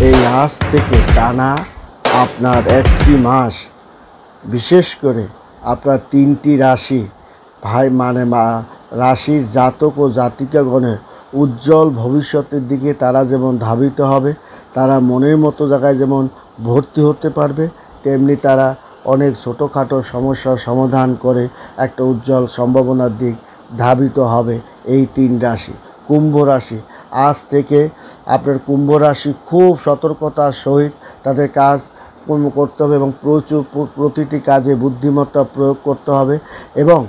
এই আজ থেকে টানা আপনার একটি মাস বিশেষ করে আপনার 3টি রাশি রাশির জাতক ও জাতিকাগণের উজ্জ্বল ভবিষ্যতের দিকে তারা যেমন ধাবিত হবে, তারা মনের মতো জায়গায় যেমন ভর্তি হতে পারবে, তেমনি তারা অনেক ছোটোখাটো সমস্যার সমাধান করে একটা উজ্জ্বল সম্ভাবনার দিক ধাবিত হবে। এই 3 রাশি কুম্ভ রাশি, আজ থেকে আপনার কুম্ভ রাশি খুব সতর্কতার সহিত তাদের কাজ করতে হবে এবং প্রতিটি কাজে বুদ্ধিমত্তা প্রয়োগ করতে হবে এবং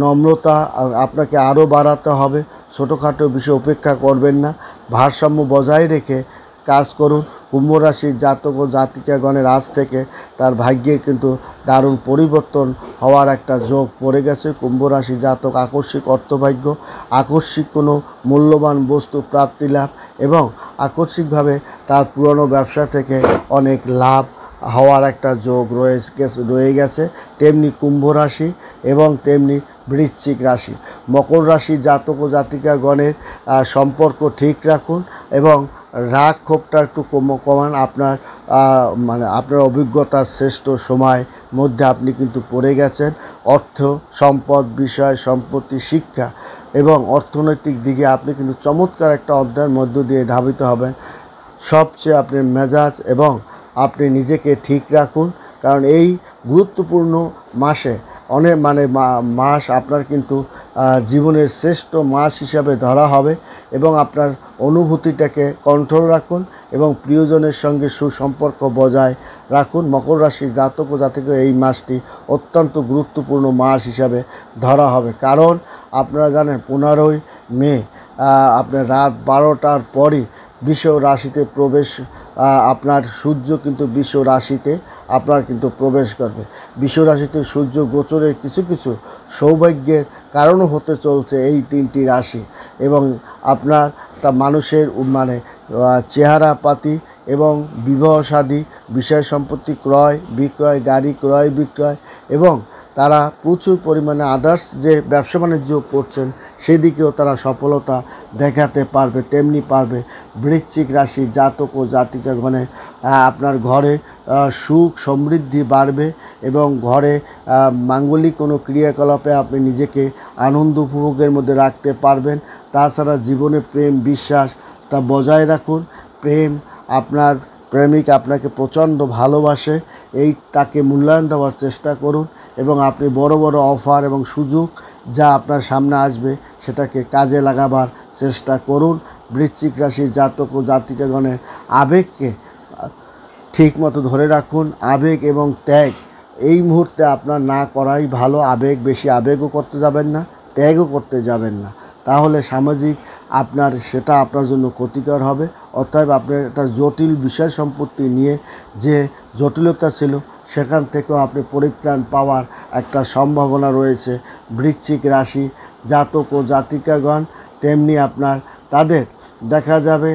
নম্রতা আপনাকে আরও বাড়াতে হবে। ছোটোখাটো বিষয় উপেক্ষা করবেন না, ভারসাম্য বজায় রেখে কাজ করুন। কুম্ভ রাশির জাতক ও জাতিকাগণের আজ থেকে তার ভাগ্যের কিন্তু দারুণ পরিবর্তন হওয়ার একটা যোগ পড়ে গেছে। কুম্ভ রাশি জাতক আকস্মিক অর্থভাগ্য, আকস্মিক কোনো মূল্যবান বস্তু প্রাপ্তি লাভ এবং আকস্মিকভাবে তার পুরনো ব্যবসা থেকে অনেক লাভ হওয়ার একটা যোগ রয়ে গেছে। তেমনি কুম্ভ রাশি এবং তেমনি বৃশ্চিক রাশি, মকর রাশি জাতক ও জাতিকাগণের সম্পর্ক ঠিক রাখুন এবং রাগ ক্ষোভটা একটু কমান। আপনার অভিজ্ঞতার শ্রেষ্ঠ সময় মধ্যে আপনি কিন্তু পড়ে গেছেন। অর্থ সম্পদ বিষয় সম্পত্তি শিক্ষা এবং অর্থনৈতিক দিকে আপনি কিন্তু চমৎকার একটা অধ্যায়ের মধ্য দিয়ে ধাবিত হবেন। সবচেয়ে আপনি মেজাজ এবং আপনি নিজেকে ঠিক রাখুন, কারণ এই গুরুত্বপূর্ণ মাসে মাস আপনার কিন্তু জীবনের শ্রেষ্ঠ মাস হিসাবে ধরা হবে এবং আপনার অনুভূতিটাকে কন্ট্রোল রাখুন এবং প্রিয়জনের সঙ্গে সুসম্পর্ক বজায় রাখুন। মকর রাশির জাতক ও জাতিকা এই মাসটি অত্যন্ত গুরুত্বপূর্ণ মাস হিসাবে ধরা হবে, কারণ আপনারা জানেন 15ই মে আপনার রাত 12টার পরই বৃষ রাশিতে প্রবেশ, আপনার সূর্য কিন্তু বৃষ রাশিতে আপনার কিন্তু প্রবেশ করবে। বৃষ রাশিতে সূর্য গোচরের কিছু কিছু সৌভাগ্যের কারণও হতে চলছে এই 3টি রাশি এবং আপনার তা মানুষের চেহারা পাতি এবং বিবাহ শাদী, বিষয় সম্পত্তি ক্রয় বিক্রয়, গাড়ি ক্রয় বিক্রয় এবং তারা প্রচুর পরিমাণে আদার্স যে ব্যবসা বাণিজ্য করছেন সেদিকেও তারা সফলতা দেখাতে পারবে। তেমনি পারবে বৃশ্চিক রাশি জাতক ও জাতিকাগণের আপনার ঘরে সুখ সমৃদ্ধি বাড়বে এবং ঘরে মাঙ্গলিক কোনো ক্রিয়াকলাপে আপনি নিজেকে আনন্দ উপভোগের মধ্যে রাখতে পারবেন। তাছাড়া জীবনে প্রেম বিশ্বাসটা বজায় রাখুন। আপনার প্রেমিক আপনাকে প্রচণ্ড ভালোবাসে, তাকে মূল্যায়ন দেওয়ার চেষ্টা করুন এবং আপনি বড় বড় অফার এবং সুযোগ যা আপনার সামনে আসবে সেটাকে কাজে লাগাবার চেষ্টা করুন। বৃশ্চিক রাশির জাতক ও জাতিকাগণের আবেগকে ঠিকমতো ধরে রাখুন। আবেগ এবং ত্যাগ এই মুহূর্তে আপনার না করাই ভালো। বেশি আবেগও করতে যাবেন না, ত্যাগও করতে যাবেন না, তাহলে সামাজিক সেটা আপনার জন্য ক্ষতিকর হবে। অতএব আপনার একটা জটিল বিষয় সম্পত্তি নিয়ে যে জটিলতা ছিল সেখান থেকেও আপনি পরিত্রাণ পাওয়ার একটা সম্ভাবনা রয়েছে। বৃশ্চিক রাশি জাতক ও জাতিকাগণ তেমনি তাদের দেখা যাবে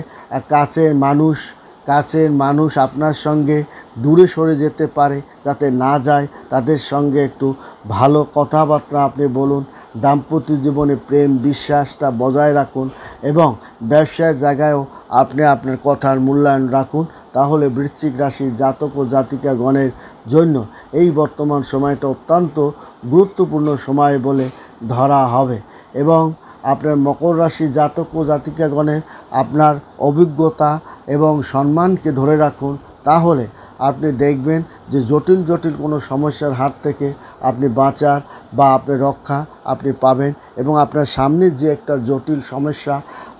কাছের মানুষ আপনার সঙ্গে দূরে সরে যেতে পারে, যাতে না যায় তাদের সঙ্গে একটু ভালো কথাবার্তা আপনি বলুন। দাম্পত্য জীবনে প্রেম বিশ্বাসটা বজায় রাখুন এবং ব্যবসায়ের জায়গায়ও আপনি আপনার কথার মূল্যায়ন রাখুন। তাহলে বৃশ্চিক রাশির জাতক ও জাতিকাগণের জন্য এই বর্তমান সময়টা অত্যন্ত গুরুত্বপূর্ণ সময় বলে ধরা হবে এবং আপনার মকর রাশি জাতক ও জাতিকাগণের আপনার অভিজ্ঞতা এবং সম্মানকে ধরে রাখুন। তাহলে আপনি দেখবেন যে জটিল কোনো সমস্যার হাত থেকে আপনি বাঁচার বা আপনি রক্ষা আপনি পাবেন এবং আপনার সামনে যে একটা জটিল সমস্যা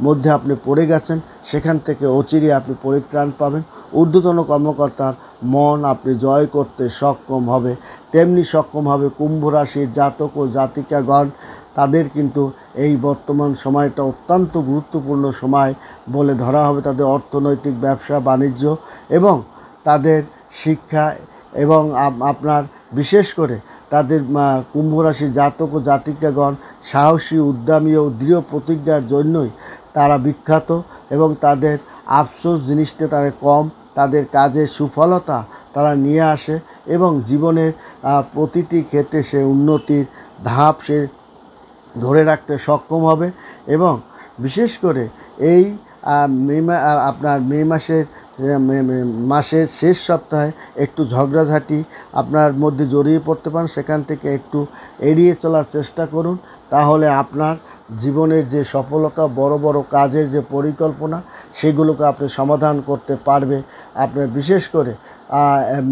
মধ্যে আপনি পড়ে গেছেন সেখান থেকে অচিরে আপনি পরিত্রাণ পাবেন। ঊর্ধ্বতন কর্মকর্তার মন আপনি জয় করতে সক্ষম হবে। তেমনি সক্ষম হবে কুম্ভ রাশির জাতক ও জাতিকাগণ। তাদের কিন্তু এই বর্তমান সময়টা অত্যন্ত গুরুত্বপূর্ণ সময় বলে ধরা হবে। তাদের অর্থনৈতিক ব্যবসা বাণিজ্য এবং তাদের শিক্ষা এবং আপনার বিশেষ করে তাদের কুম্ভ রাশি জাতক ও জাতিকাগণ সাহসী উদ্যমী ও দৃঢ় প্রতিজ্ঞার জন্যই তারা বিখ্যাত এবং তাদের আফসোস জিনিসটা তারা কম, তাদের কাজের সুফলতা তারা নিয়ে আসে এবং জীবনের প্রতিটি ক্ষেত্রে সে উন্নতির ধাপ সে ধরে রাখতে সক্ষম হবে এবং বিশেষ করে এই মে মাসের মাসের শেষ সপ্তাহে একটু ঝগড়াঝাঁটি আপনার মধ্যে জড়িয়ে পড়তে পারেন, সেখান থেকে একটু এড়িয়ে চলার চেষ্টা করুন। তাহলে আপনার জীবনের যে সফলতা, বড় বড় কাজের যে পরিকল্পনা, সেগুলোকে আপনি সমাধান করতে পারবে। আপনার বিশেষ করে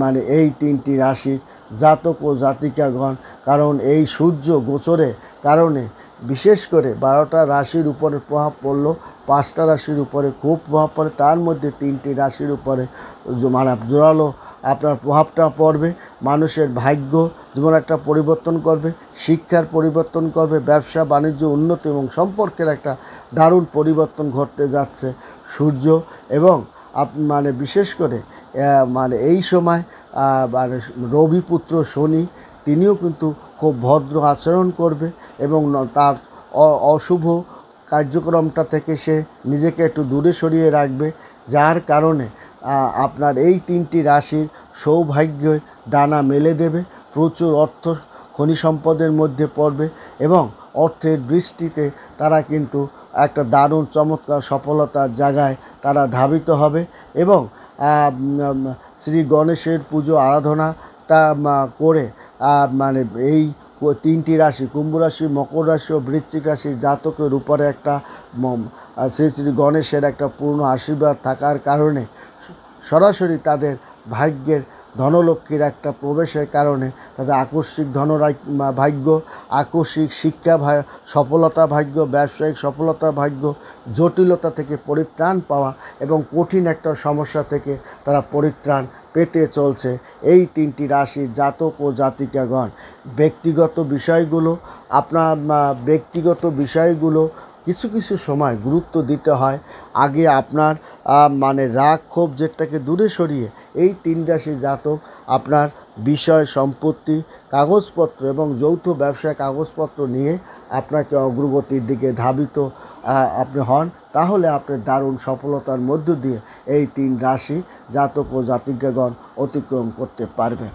মানে এই 3টি রাশির জাতক ও জাতিকাগণ, কারণ এই সূর্য গোচরের কারণে বিশেষ করে 12টা রাশির উপরে প্রভাব পড়লো, 5টা রাশির উপরে খুব প্রভাব পড়ে, তার মধ্যে 3টি রাশির উপরে মানে জোরালো আপনার প্রভাবটা পড়বে। মানুষের ভাগ্য যেমন একটা পরিবর্তন করবে, শিক্ষার পরিবর্তন করবে, ব্যবসা বাণিজ্য উন্নতি এবং সম্পর্কের একটা দারুণ পরিবর্তন ঘটতে যাচ্ছে সূর্য। এবং মানে বিশেষ করে মানে এই সময় মানে রবিপুত্র শনি, তিনিও কিন্তু খুব ভদ্র আচরণ করবে এবং তার অশুভ কার্যক্রমটা থেকে সে নিজেকে একটু দূরে সরিয়ে রাখবে, যার কারণে আপনার এই 3টি রাশির সৌভাগ্যের ডানা মেলে দেবে। প্রচুর অর্থ খনি সম্পদের মধ্যে পড়বে এবং অর্থের বৃষ্টিতে তারা কিন্তু একটা দারুণ চমৎকার সফলতার জায়গায় তারা ধাবিত হবে। এবং শ্রী গণেশের পুজো আরাধনাটা করে মানে এই 3টি রাশি কুম্ভ রাশি, মকর রাশি ও বৃশ্চিক রাশির জাতকের উপরে একটা শ্রী শ্রী গণেশের একটা পূর্ণ আশীর্বাদ থাকার কারণে সরাসরি তাদের ভাগ্যের ধনলক্ষ্মীর একটা প্রবেশের কারণে তাদের আকস্মিক ভাগ্য, আকস্মিক শিক্ষা সফলতা ভাগ্য, ব্যবসায়িক সফলতা ভাগ্য, জটিলতা থেকে পরিত্রাণ পাওয়া এবং কঠিন একটা সমস্যা থেকে তারা পরিত্রাণ পেতে চলছে এই 3টি রাশির জাতক ও জাতিকাগণ। ব্যক্তিগত বিষয়গুলো আপনার ব্যক্তিগত বিষয়গুলো কিছু কিছু সময় গুরুত্ব দিতে হয়। আগে আপনার মানে রাগ ক্ষোভ যেটাকে দূরে সরিয়ে এই 3 রাশি জাতক আপনার বিষয় সম্পত্তি কাগজপত্র এবং যৌথ ব্যবসায় কাগজপত্র নিয়ে আপনাকে অগ্রগতির দিকে ধাবিত আপনি হন, তাহলে আপনি দারুণ সফলতার মধ্য দিয়ে এই 3 রাশি জাতক ও জাতিকাগণ অতিক্রম করতে পারবেন।